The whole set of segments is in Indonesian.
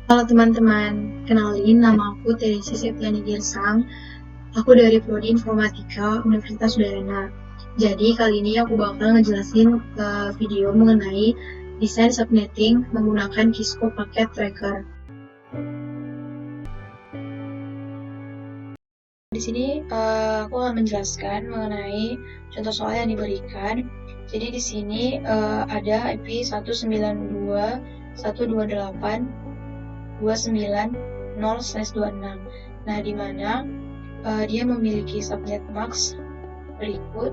Halo teman-teman, kenalin nama aku Teresa Septiani Girsang. Aku dari Prodi Informatika Universitas Udayana. Jadi kali ini aku bakal ngejelasin video mengenai desain subnetting menggunakan Kisco Packet Tracker. Di sini aku akan menjelaskan mengenai contoh soal yang diberikan. Jadi di sini ada IP 192.128.29.0/26. Nah, di mana dia memiliki subnet max berikut,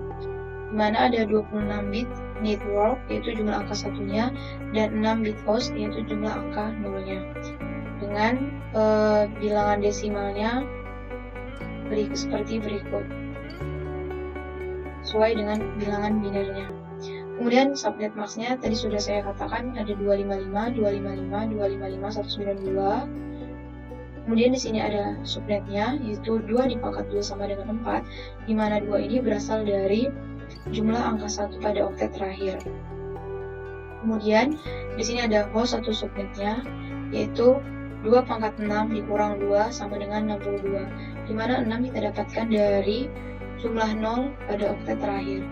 di mana ada 26 bit network yaitu jumlah angka satunya dan 6 bit host yaitu jumlah angka nolnya. Dengan bilangan desimalnya seperti berikut, sesuai dengan bilangan binernya. Kemudian subnet max-nya tadi sudah saya katakan ada 255, 255, 255, 192. Kemudian di sini ada subnetnya, yaitu 2 dipangkat 2 sama dengan 4, di mana 2 ini berasal dari jumlah angka 1 pada oktet terakhir. Kemudian di sini ada host satu subnetnya, yaitu 2 pangkat 6 dikurang 2 sama dengan 62, di mana 6 kita dapatkan dari jumlah 0 pada oktet terakhir.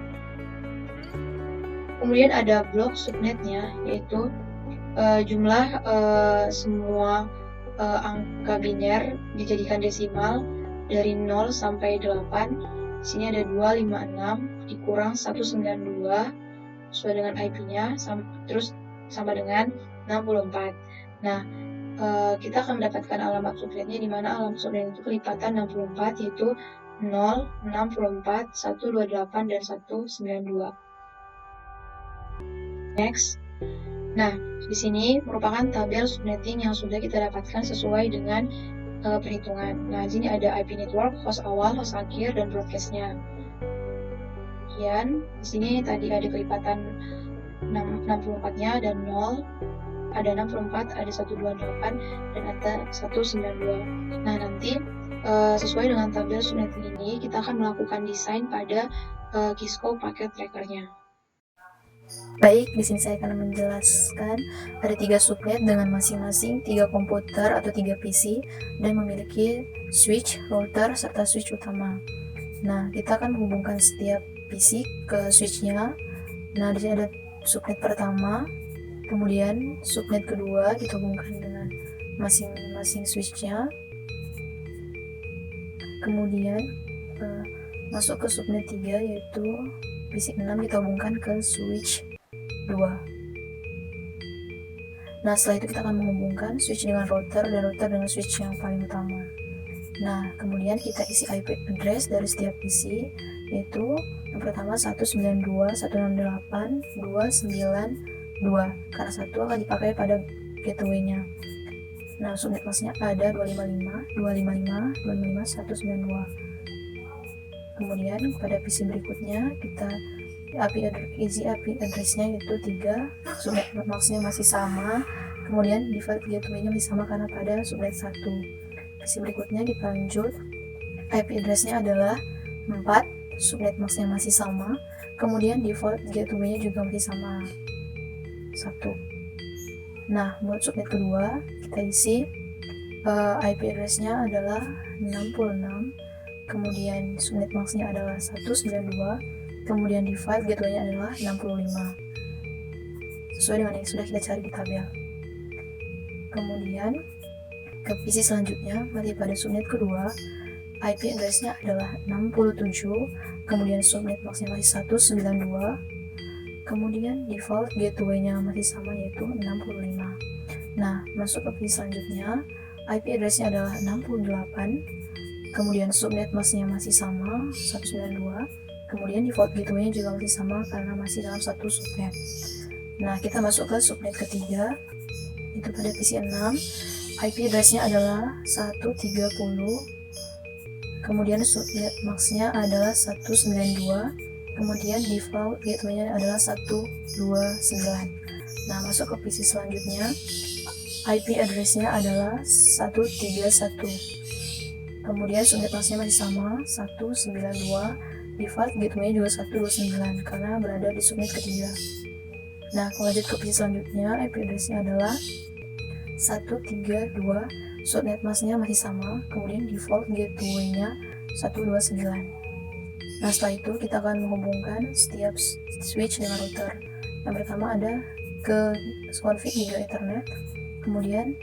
Kemudian ada blok subnetnya, yaitu jumlah semua angka biner dijadikan desimal dari 0 sampai 8. Di sini ada 256 dikurang 192 sesuai dengan IP-nya, terus sama dengan 64. Nah, kita akan mendapatkan alamat subnetnya, di mana alamat subnet itu kelipatan 64, yaitu 0, 64, 128, dan 192. Next. Nah, di sini merupakan tabel subnetting yang sudah kita dapatkan sesuai dengan perhitungan. Nah, di sini ada IP network, host awal, host akhir, dan broadcast-nya. Kemudian, di sini tadi ada kelipatan 64-nya ada 0, ada 64, ada 128, dan ada 192. Nah, nanti sesuai dengan tabel subnetting ini, kita akan melakukan desain pada Kisco Packet Tracker-nya. Baik, di sini saya akan menjelaskan ada 3 subnet dengan masing-masing 3 komputer atau 3 PC dan memiliki switch, router, serta switch utama. Nah, kita akan menghubungkan setiap PC ke switchnya. Nah, di sini ada subnet pertama, kemudian subnet kedua kita hubungkan dengan masing-masing switchnya. Kemudian masuk ke subnet 3, yaitu PC 6 kita hubungkan ke switch 2. Nah, setelah itu kita akan menghubungkan switch dengan router dan router dengan switch yang paling utama. Nah, kemudian kita isi IP address dari setiap PC, yaitu yang pertama 192.168.292, karena satu akan dipakai pada gateway-nya. Nah, subnet mask-nya ada 255, 255, 255, 192. Kemudian pada PC berikutnya kita isi IP address-nya yaitu 3, subnet mask-nya masih sama, kemudian default gateway-nya masih sama karena pada subnet 1. PC berikutnya kita lanjut, IP address-nya adalah 4, subnet mask-nya masih sama, kemudian default gateway-nya juga masih sama 1. Nah, buat subnet kedua kita isi IP address-nya adalah 66, kemudian subnet mask-nya adalah 192, kemudian default gateway-nya adalah 65, sesuai dengan yang sudah kita cari di tabel. Kemudian ke PC selanjutnya, masih pada subnet kedua, IP address-nya adalah 67, kemudian subnet mask-nya masih 192, kemudian default gateway-nya masih sama yaitu 65. Nah, masuk ke PC selanjutnya, IP address-nya adalah 68, kemudian subnet mask-nya masih sama 192, kemudian default gateway-nya juga masih sama karena masih dalam satu subnet. Nah, kita masuk ke subnet ketiga, itu pada PC 6, IP address-nya adalah 130, kemudian subnet mask-nya adalah 192, kemudian default gateway-nya adalah 129. Nah, masuk ke PC selanjutnya, IP address-nya adalah 131, kemudian subnet mask-nya masih sama 192, default gateway-nya juga 129 karena berada di subnet ketiga. Nah, lanjut ke PC selanjutnya, IP address-nya adalah 132, subnet masknya masih sama, kemudian default gateway-nya 129. Nah, setelah itu kita akan menghubungkan setiap switch dengan router. Yang pertama ada ke config Giga Ethernet, kemudian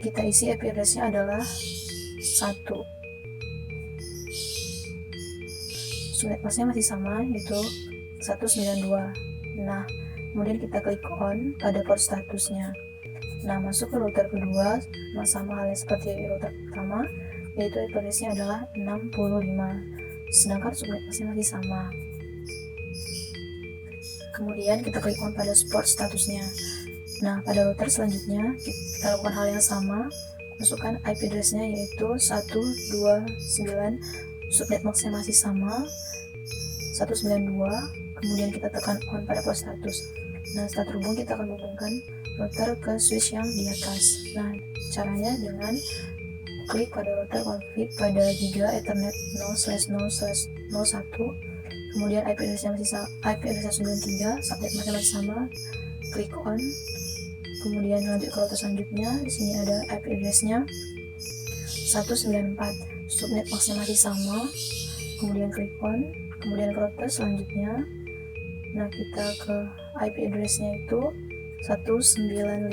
kita isi IP address-nya adalah 1. Subnet masknya masih sama, yaitu 192. Nah, kemudian kita klik on pada port statusnya. Nah, masuk ke router kedua, sama halnya seperti router pertama, yaitu IP address-nya adalah 65. Sedangkan subnet masknya masih sama. Kemudian kita klik on pada port statusnya. Nah, pada router selanjutnya kita lakukan hal yang sama, masukkan IP address-nya yaitu 129, subnet masknya masih sama 192, kemudian kita tekan on pada port status. Nah, setelah terhubung kita akan menghubungkan router ke switch yang di atas. Nah, caranya dengan klik pada router config pada Giga Ethernet 0/0/01, kemudian IP address-nya masih sama, IP address 93, subnet masknya masih sama, klik on. Kemudian lanjut ke router selanjutnya, di sini ada IP address-nya 194, subnet masknya masih sama, kemudian klik on. Kemudian ke router selanjutnya, nah kita ke IP address-nya itu 195,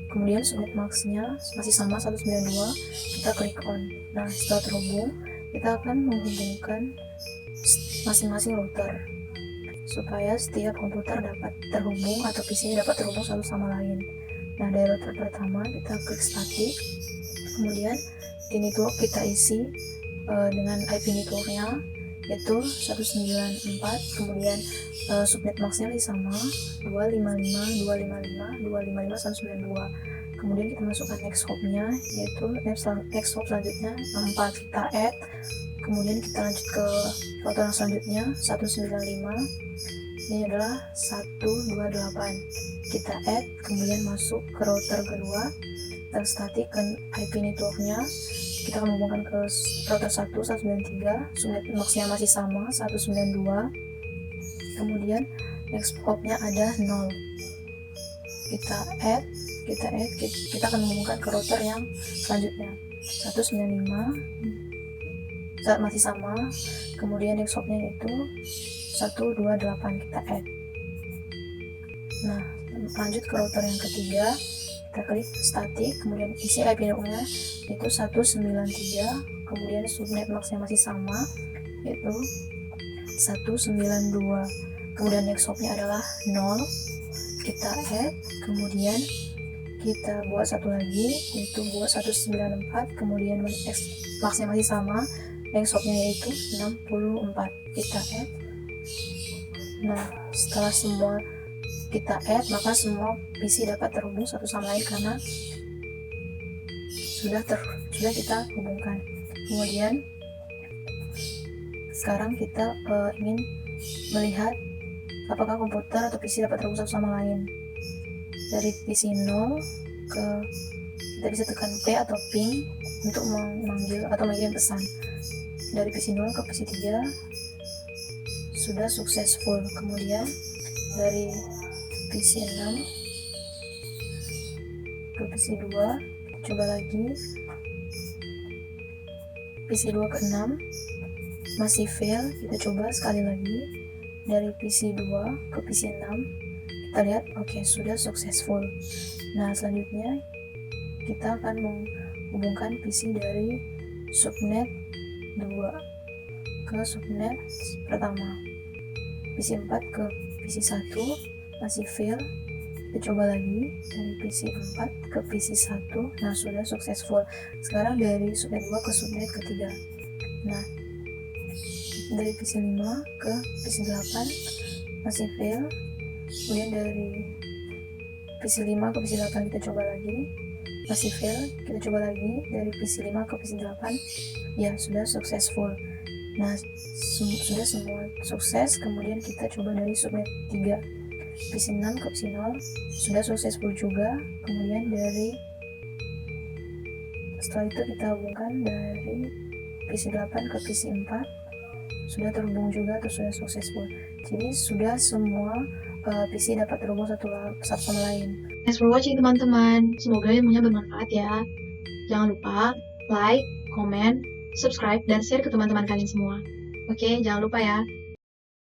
kemudian subnet masknya masih sama 192, kita klik on. Nah, setelah terhubung kita akan menghubungkan masing-masing router supaya setiap komputer dapat terhubung atau PC dapat terhubung satu sama lain. Nah, dari router pertama kita klik static, kemudian di network kita isi dengan IP networknya yaitu 194, kemudian subnet masknya masih sama 255, 255, 255, 192. Kemudian kita masukkan next hop-nya, yaitu next hop selanjutnya 4, kita add. Kemudian kita lanjut ke router selanjutnya 195, ini adalah 128, kita add. Kemudian masuk ke router kedua, kita static ke IP networknya, kita akan menghubungkan ke router 193, subnet masknya masih sama 192, kemudian next hop-nya ada 0, kita add, kita akan menghubungkan ke router yang selanjutnya 195, saat masih sama, kemudian next hop-nya itu 128, kita add. Nah, lanjut ke router yang ketiga, kita klik static, kemudian isi IP networknya yaitu 193, kemudian subnet masknya masih sama yaitu 192, kemudian next hop-nya adalah 0, kita add. Kemudian kita buat satu lagi yaitu buat 194, kemudian masknya masih sama, next hop-nya yaitu 64, kita add. Nah, setelah semua kita add, maka semua PC dapat terhubung satu sama lain karena sudah kita hubungkan. Kemudian sekarang kita ingin melihat apakah komputer atau PC dapat terhubung satu sama lain. Dari PC 0 ke kita bisa tekan P atau ping untuk memanggil atau mengirim pesan. Dari PC 0 ke PC 3 sudah successful. Kemudian dari PC 6 ke PC 2, coba lagi. PC 2 ke 6 masih fail, kita coba sekali lagi. Dari PC 2 ke PC 6, kita lihat oke, sudah successful. Nah, selanjutnya kita akan menghubungkan PC dari subnet 2 ke subnet pertama, PC 4 ke PC 1 masih fail, kita coba lagi dari PC 4 ke PC 1. Nah, sudah successful. Sekarang dari subnet 2 ke subnet ketiga. Nah, dari PC 5 ke PC 8 masih fail, kemudian dari PC 5 ke PC 8 kita coba lagi, masih fail, kita coba lagi dari PC 5 ke PC 8, ya sudah successful. Nah, sudah semua sukses. Kemudian kita coba dari subnet 3, PC 6 ke PC 0 sudah successful juga. Kemudian setelah itu kita hubungkan dari PC 8 ke PC 4, sudah terhubung juga atau sudah successful. Jadi sudah semua PC dapat terhubung satu sama lain. Thanks for watching teman-teman. Semoga ilmunya bermanfaat ya. Jangan lupa like, comment, subscribe, dan share ke teman-teman kalian semua. Oke, jangan lupa ya.